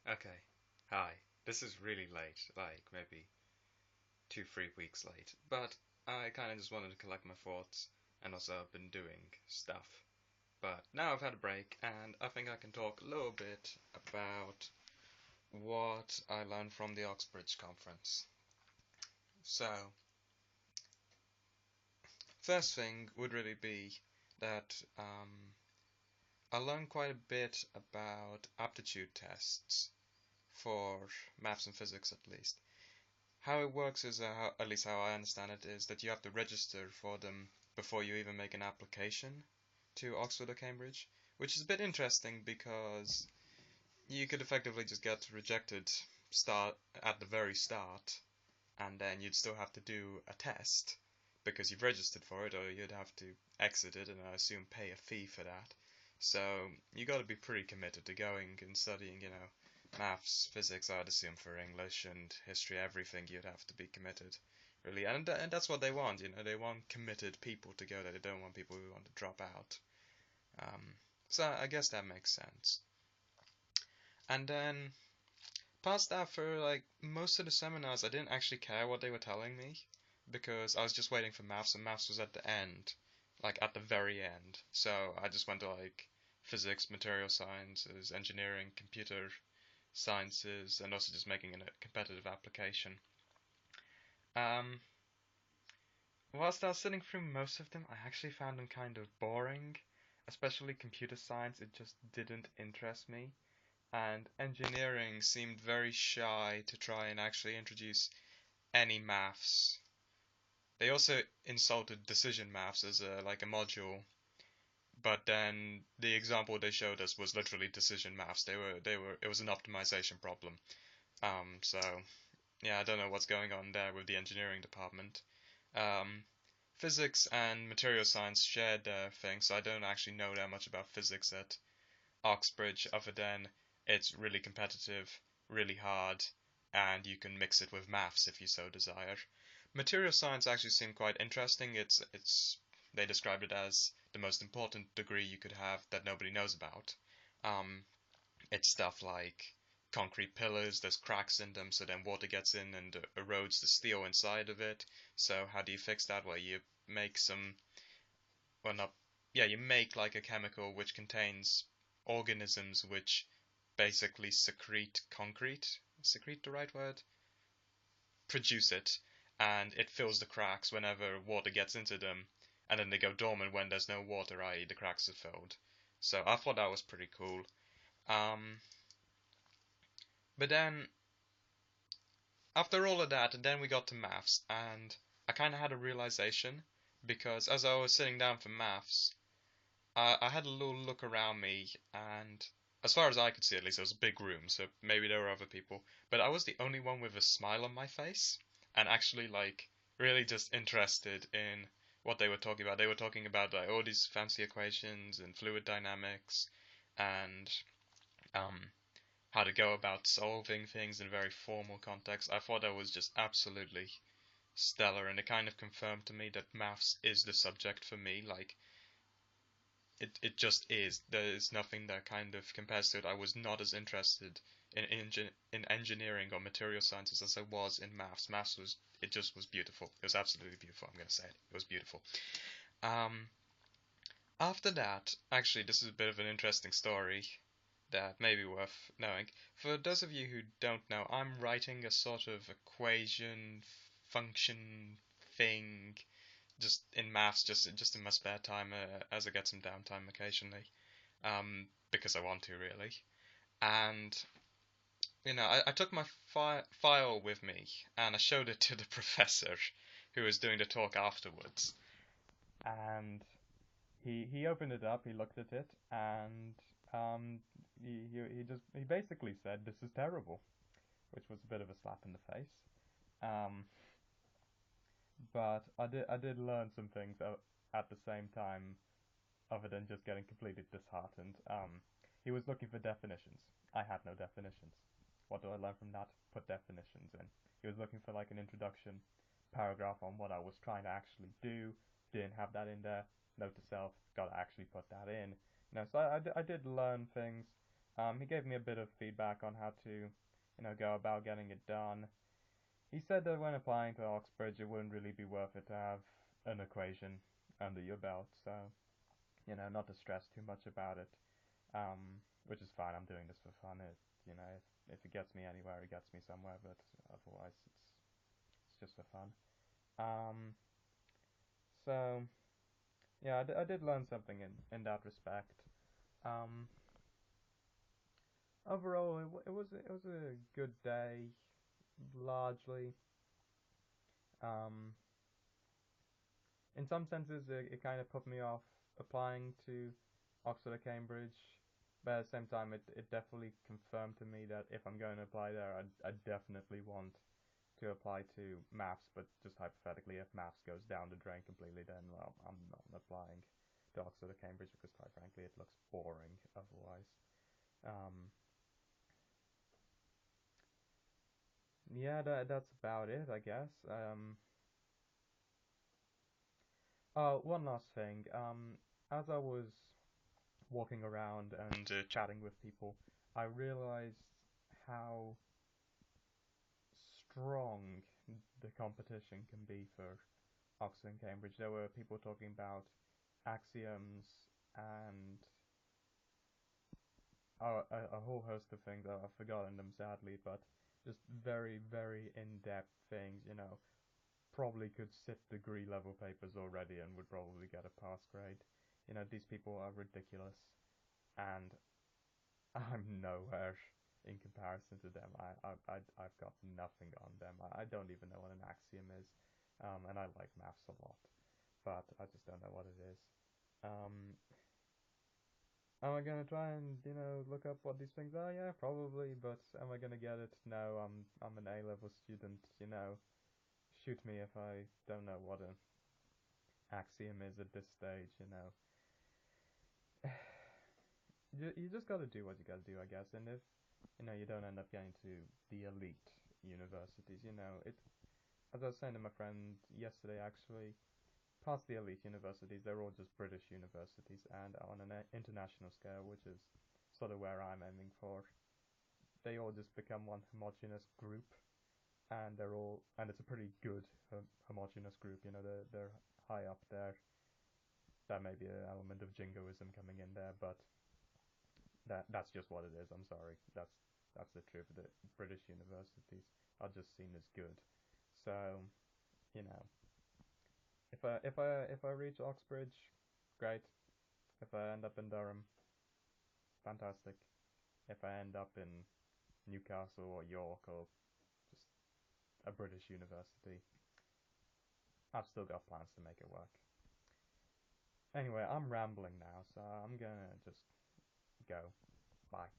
Okay. Hi. This is really late, like maybe 2, 3 weeks late. But I kind of just wanted to collect my thoughts, and also I've been doing stuff. But now I've had a break, and I think I can talk a little bit about what I learned from the Oxbridge Conference. So, first thing would really be that I learned quite a bit about aptitude tests for maths and physics at least. How it works is, at least how I understand it, is that you have to register for them before you even make an application to Oxford or Cambridge, which is a bit interesting because you could effectively just get rejected start at the very start, and then you'd still have to do a test because you've registered for it, or you'd have to exit it and I assume pay a fee for that. So you got to be pretty committed to going and studying, maths, physics, I'd assume for English and history, everything you'd have to be committed, really. And that's what they want, they want committed people to go there. They don't want people who want to drop out. Um, so I guess that makes sense. And then past that, for like most of the seminars, I didn't actually care what they were telling me because I was just waiting for maths, and maths was at the end, like at the very end. So I just went to like physics, material sciences, engineering, computer sciences, and also just making a competitive application. Um, whilst I was sitting through most of them, I actually found them kind of boring, especially computer science. It just didn't interest me, and engineering seemed very shy to try and actually introduce any maths. They also insulted decision maths as a module, but then the example they showed us was literally decision maths. It was an optimization problem. So yeah, I don't know what's going on there with the engineering department. Um, Physics and material science shared their thing, so I don't actually know that much about physics at Oxbridge, other than it's really competitive, really hard, and you can mix it with maths if you so desire. Material science actually seemed quite interesting. It's they described it as the most important degree you could have that nobody knows about. Um, it's stuff like concrete pillars, there's cracks in them, so then water gets in and erodes the steel inside of it. So how do you fix that? Well, you make some, well, not, yeah, you make like a chemical which contains organisms which basically secrete concrete. Secrete the right word? Produce it, and it fills the cracks whenever water gets into them, and then they go dormant when there's no water, i.e., the cracks are filled. So I thought that was pretty cool. Um, but then after all of that, and then we got to maths, and I kind of had a realization because as I was sitting down for maths, I had a little look around me, and as far as I could see, at least, it was a big room, so maybe there were other people, but I was the only one with a smile on my face, and actually, like, really just interested in what they were talking about. They were talking about like all these fancy equations and fluid dynamics, and um, how to go about solving things in a very formal context. I thought that was just absolutely stellar, and it kind of confirmed to me that maths is the subject for me. Like, it just is. There is nothing that kind of compares to it. I was not as interested in engineering or material sciences as I was in maths. Maths was, it just was beautiful. It was absolutely beautiful. I'm gonna say it. It was beautiful. Um, After that, actually, this is a bit of an interesting story that may be worth knowing. For those of you who don't know, I'm writing a sort of equation function thing just in maths, just in my spare time, as I get some downtime occasionally, because I want to really. And I took my file with me and I showed it to the professor, who was doing the talk afterwards. And he opened it up, he looked at it, and um, he basically said, "This is terrible," which was a bit of a slap in the face. Um, but I did learn some things at the same time, other than just getting completely disheartened. He was looking for definitions. I had no definitions. What did I learn from that? Put definitions in. He was looking for like an introduction paragraph on what I was trying to actually do. Didn't have that in there. Note to self, gotta actually put that in. So I did learn things. He gave me a bit of feedback on how to, go about getting it done. He said that when applying to Oxbridge, it wouldn't really be worth it to have an equation under your belt, so not to stress too much about it. Which is fine. I'm doing this for fun. If it gets me anywhere, it gets me somewhere. But otherwise, it's just for fun. Um, so yeah, I did learn something in that respect. Um, Overall, it was a good day, largely. Um, in some senses, it kind of put me off applying to Oxford or Cambridge, but at the same time, it definitely confirmed to me that if I'm going to apply there, I definitely want to apply to maths, but just hypothetically, if maths goes down the drain completely, then, well, I'm not applying to Oxford or Cambridge because, quite frankly, it looks boring otherwise. Um, yeah, that's about it, I guess. Oh, one last thing. As I was walking around and chatting with people, I realized how strong the competition can be for Oxford and Cambridge. There were people talking about axioms and a whole host of things. I've forgotten them sadly, but just very, very in-depth things. Probably could sit degree level papers already and would probably get a pass grade. These people are ridiculous, and I'm nowhere in comparison to them. I've got nothing on them. I don't even know what an axiom is, and I like maths a lot, but I just don't know what it is. Um, am I gonna try and look up what these things are? Yeah, probably. But am I gonna get it? No. I'm an A-level student. Shoot me if I don't know what an axiom is at this stage. You just got to do what you got to do, I guess. And if you don't end up getting to the elite universities, it. As I was saying to my friend yesterday, actually, past the elite universities, they're all just British universities, and on an international scale, which is sort of where I'm aiming for, they all just become one homogenous group, and it's a pretty good homogenous group. They're high up there. That may be an element of jingoism coming in there, but that's just what it is. I'm sorry. That's the truth. The British universities are just seen as good. So, you know, if I reach Oxbridge, great. If I end up in Durham, fantastic. If I end up in Newcastle or York or just a British university, I've still got plans to make it work. Anyway, I'm rambling now, so I'm gonna just go. Bye.